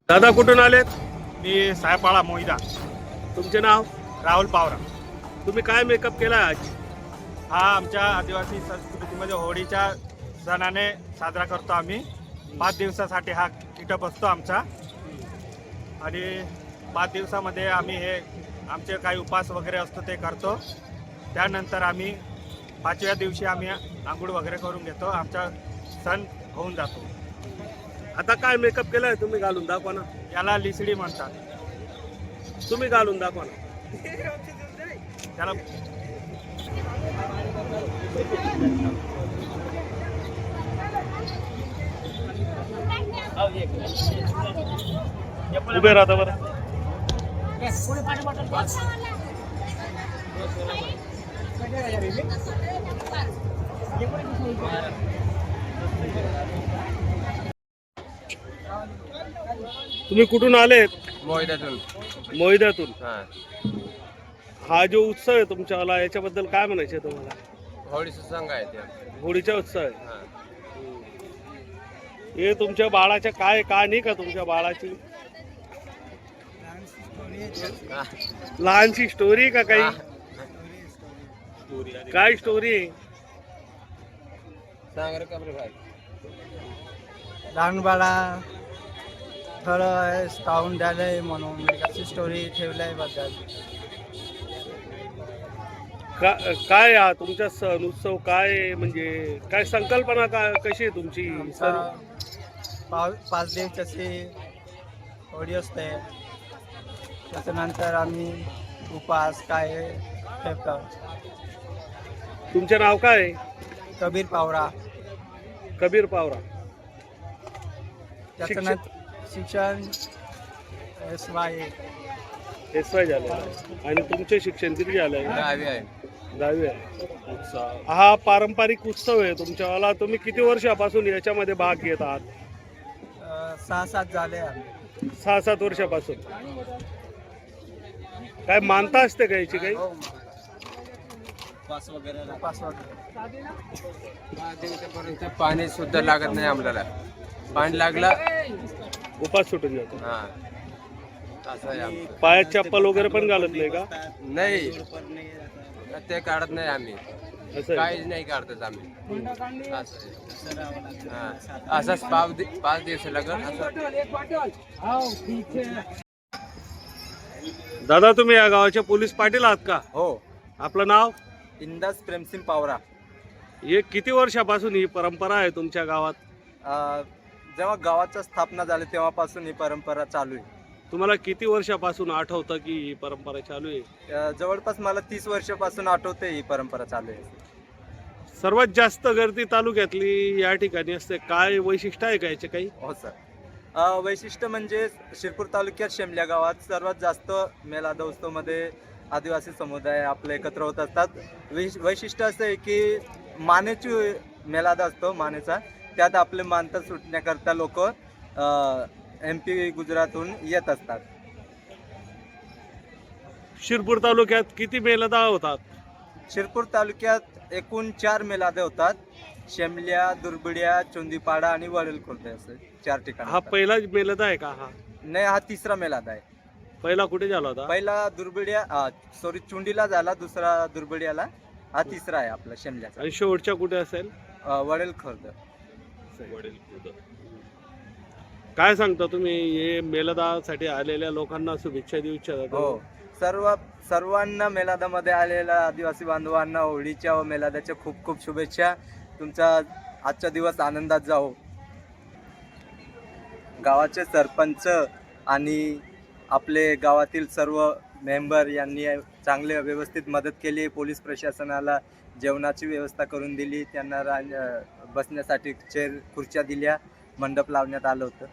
दादा कुठून आलेत? मी सायपाळा मोईदा. तुमचे नाव? राहुल पावरा. तुम्ही काय मेकअप केला आज? हा आमच्या आदिवासी संस्कृतीमध्ये होळीच्या सणाने साजरा करतो आम्ही. 5 दिवसासाठी हा कीटप असतो आमचा. आणि 5 दिवसामध्ये आम्ही हे आमचे काही उपास वगैरे असतो ते करतो. त्यानंतर आम्ही 5व्या दिवशी आम्ही आंघोळ वगैरे करून घेतो. आमचा सण होऊन जातो. आता काय मेकअप केलाय तुम्ही? घालून दाखवा ना. याला लिसडी म्हणतात. तुम्ही घालून दाखवा ना. त्याला उभे राहता बरं. तुम्ही कुठून आलेत? मोहिदातून. मोईद्यातून. हा, हा जो उत्सव आहे तुमच्यावाला, याच्याबद्दल काय म्हणायचे तुम्हाला? होळीचा संघ आहे ते आमचा. होळीचा उत्सव आहे. हा. हे तुमच्या बाळाच्या काय कहाणी का तुमच्या बाळाची? हा. लहानशी स्टोरी का काही? हा. काय स्टोरी आहे? सांग रे कबरे भाई. लहान बाळा थोडं स्टाऊन झालंय म्हणून अशी स्टोरी ठेवलंय बद्दल. काय हा तुमचा सण उत्सव काय, म्हणजे काय संकल्पना, काय कशी आहे तुमची? आमचा 5 दिवसाची होळी असते. त्याच्यानंतर आम्ही उपास काय ठेवतो. तुमचे नाव काय आहे? कबीर पावरा. कबीर पावरा. त्याच्यानंतर शिक्षण SY. SY झालं. आणि तुमचे शिक्षण किती झालंय? 10वी आहे. 10वी आहे. हा पारंपरिक उत्सव आहे तुमच्यावाला. तुम्ही किती वर्षापासून याच्यामध्ये भाग घेत आहात? 6-7 झाले आम्ही. 6-7 वर्षापासून. काय मानता असते का याची काही? उपास वगैरे. 5 दिवसापर्यंत पाणी सुद्धा लागत नाही आम्हाला. पाणी लागलं उपास सुटून जातो. हा, असं आहे आमचं. पायात चप्पल वगैरे पण घालत नाही का? नाही, ते काढत नाही आम्ही. असं आहे. काहीच नाही काढतच आम्ही. असं आहे. हा. असंच 5 दिवस लागत असं. दादा तुम्ही या गावाचे पोलीस पाटील आहात का? हो. आपलं नाव? इंदास प्रेमसिंग पावरा. हे किती वर्षापासून ही परंपरा आहे तुमच्या गावात? जेव्हा गावाची स्थापना झाली तेव्हापासून ही परंपरा चालू आहे. तुम्हाला किती वर्षापासून आठवतं की ही परंपरा चालू आहे? जवळपास मला 30 वर्षापासून आठवते ही परंपरा चालू आहे. सर्वात जास्त गर्दी तालुक्यातली या ठिकाणी असते. काय वैशिष्ट्य आहे का याचे काही? हो सर. वैशिष्ट्य म्हणजे शिरपूर तालुक्यात शेमल्या गावात सर्वात जास्त मेळादोत्सवमध्ये आदिवासी समुदाय आपले एकत्र होत असतात. वैशिष्ट्य असं आहे की मानेची मेळादा असतो मानेचा. त्यात आपले मानता सुटण्याकरता लोक MP गुजरातहून येत असतात. शिरपूर तालुक्यात किती मेळादा होतात? शिरपूर तालुक्यात एकूण 4 मेळादे होतात. शेमल्या, दुर्बिड्या, चोंदीपाडा आणि वडील खुर्द असे 4 ठिकाण. हा पहिला मेळादा आहे का? हा नाही, हा 3रा मेळादा आहे. पहिला कुठे झाला होता? पहिला दुर्बिड्या चुंडीला झाला, दुसरा दुर्बिड्याला, हा 3रा आहे आपला शेमल्याचा. आणि शेवटच्या कुठे असेल? वडील खुर्द. काय सांगता तुम्ही हे मेळाव्यासाठी आलेल्या लोकांना शुभेच्छा देऊ इच्छिता? हो, सर्वांना मेळाव्यामध्ये आलेल्या आदिवासी बांधवांना होळीच्या व मेळाव्याच्या खूप खूप शुभेच्छा. तुमचा आजचा दिवस आनंदात जाओ. गावाचे सरपंच आणि आपले गावातील सर्व मेंबर यांनी चांगले व्यवस्थित मदत केली. पोलीस प्रशासनाला जेवणाची व्यवस्था करून दिली. त्यांना बसण्यासाठी खुर्च्या दिल्या. मंडप लावण्यात आलं होतं.